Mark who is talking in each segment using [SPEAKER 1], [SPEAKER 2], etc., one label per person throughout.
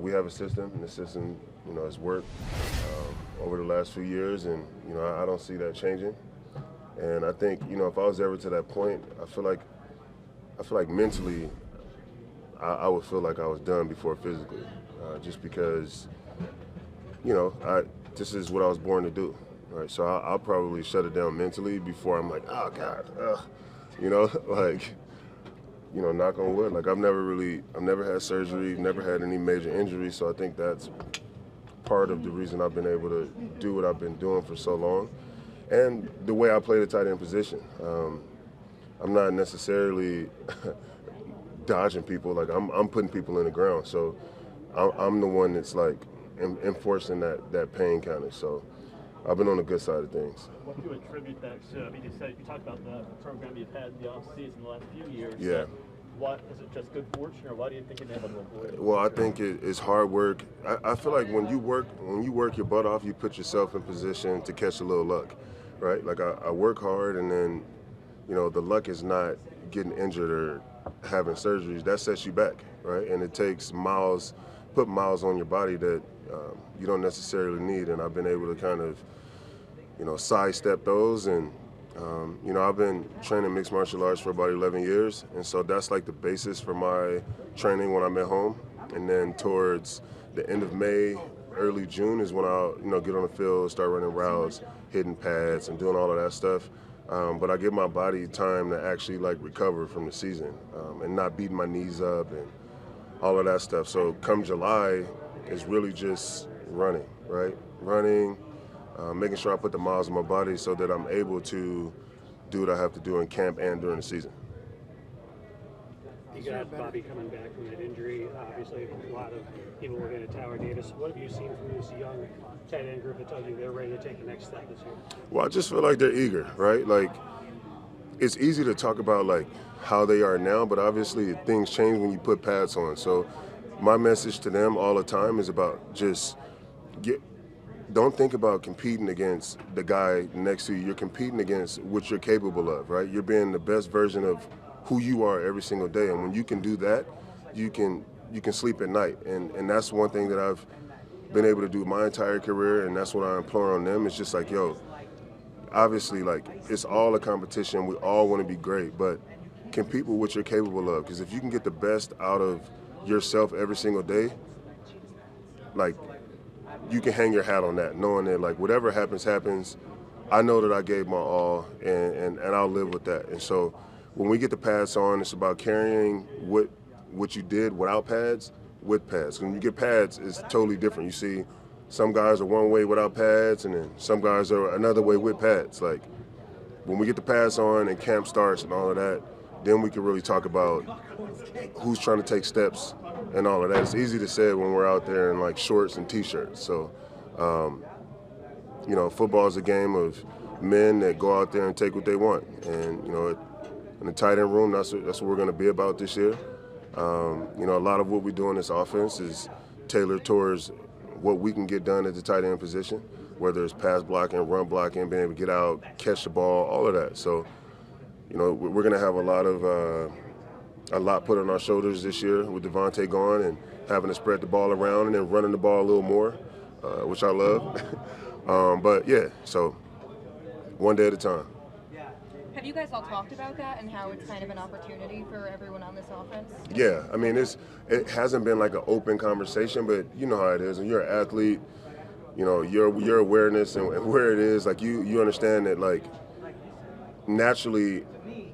[SPEAKER 1] we have a system, and the system, has worked over the last few years, and I don't see that changing. And I think, if I was ever to that point, I feel like mentally, I would feel like I was done before physically, just because, this is what I was born to do, right? So I'll probably shut it down mentally before I'm like, oh God, like, knock on wood. Like I've never had surgery, never had any major injuries. So I think that's part of the reason I've been able to do what I've been doing for so long. And the way I play the tight end position, I'm not necessarily dodging people. Like I'm putting people in the ground. So I'm the one that's like enforcing that pain counter. So I've been on the good side of things.
[SPEAKER 2] What do you attribute that to? I mean, you talked about the program you've had in the offseason the last few years.
[SPEAKER 1] Yeah.
[SPEAKER 2] What is it? Just good fortune, or why do you think you're able to avoid it?
[SPEAKER 1] Well, I think it's hard work. I feel like when you work your butt off, you put yourself in position to catch a little luck, right? Like I work hard, and then, the luck is not getting injured or having surgeries. That sets you back, right? And it takes put miles on your body that you don't necessarily need. And I've been able to kind of, sidestep those. And, I've been training mixed martial arts for about 11 years. And so that's like the basis for my training when I'm at home. And then towards the end of May, early June is when I'll, get on the field, start running routes, hitting pads, and doing all of that stuff. But I give my body time to actually like recover from the season and not beating my knees up and all of that stuff. So come July is really just running, right? Running, making sure I put the miles on my body so that I'm able to do what I have to do in camp and during the season.
[SPEAKER 3] You got Bobby coming back from that injury. Obviously, a lot of people looking at Tower Davis. What have you seen from this young tight end group that tells you they're ready to take the next step this year?
[SPEAKER 1] Well, I just feel like they're eager, right? Like, it's easy to talk about, like, how they are now, but obviously things change when you put pads on. So my message to them all the time is about just don't think about competing against the guy next to you. You're competing against what you're capable of, right? You're being the best version of who you are every single day. And when you can do that, you can sleep at night. And that's one thing that I've been able to do my entire career, and that's what I implore on them. It's just like, obviously, like, it's all a competition. We all want to be great, but compete with what you're capable of. Because if you can get the best out of yourself every single day, like, you can hang your hat on that, knowing that, like, whatever happens, happens. I know that I gave my all, and I'll live with that. And so when we get the pads on, it's about carrying what you did without pads with pads. When you get pads, it's totally different. You see some guys are one way without pads, and then some guys are another way with pads. Like, when we get the pads on and camp starts and all of that, then we can really talk about who's trying to take steps and all of that. It's easy to say when we're out there in, like, shorts and T-shirts. So, football is a game of men that go out there and take what they want. And, in the tight end room, that's what we're going to be about this year. A lot of what we do in this offense is tailored towards what we can get done at the tight end position, whether it's pass blocking, run blocking, being able to get out, catch the ball, all of that. So, we're going to have a lot put on our shoulders this year with Devontae gone and having to spread the ball around and then running the ball a little more, which I love. But, yeah, so one day at a time.
[SPEAKER 4] Have you guys all talked about that and how it's kind of an opportunity for everyone on this offense?
[SPEAKER 1] Yeah, I mean, it hasn't been like an open conversation, but you know how it is. When you're an athlete, your awareness and where it is, like you understand that, like, naturally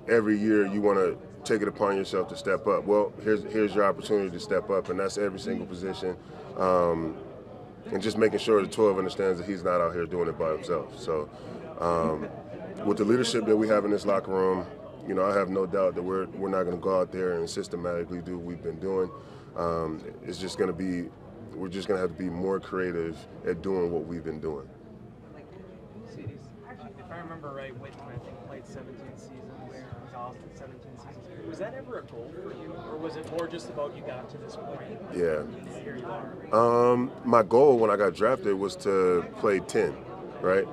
[SPEAKER 1] every year you want to take it upon yourself to step up. Well, here's your opportunity to step up, and that's every single position. And just making sure the 12 understands that he's not out here doing it by himself. So with the leadership that we have in this locker room, I have no doubt that we're not going to go out there and systematically do what we've been doing. It's just going to be, we're just going to have to be more creative at doing what we've been doing.
[SPEAKER 5] Marcedes, if I remember right, Whitman, I think, played 17 seasons. Austin, 17 seasons. Was that ever a goal for you, or was it more just about you got to this point?
[SPEAKER 1] Yeah.
[SPEAKER 5] Here you are.
[SPEAKER 1] My goal when I got drafted was to play 10, right?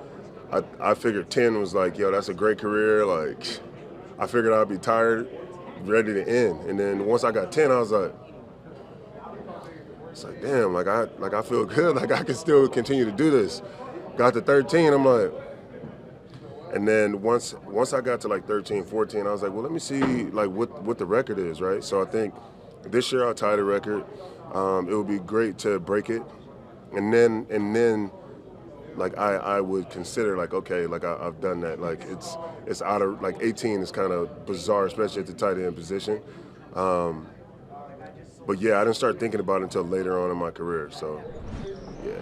[SPEAKER 1] I figured 10 was like, that's a great career. Like, I figured I'd be tired, ready to end. And then once I got 10, I was like, It's like, damn, I feel good. Like I can still continue to do this. Got to 13, I'm like, and then once I got to like 13, 14, I was like, well, let me see like what the record is, right? So I think this year I'll tie the record. It would be great to break it, and then like I would consider like, okay, like I've done that. Like it's out of like 18 is kind of bizarre, especially at the tight end position. But yeah, I didn't start thinking about it until later on in my career. So yeah.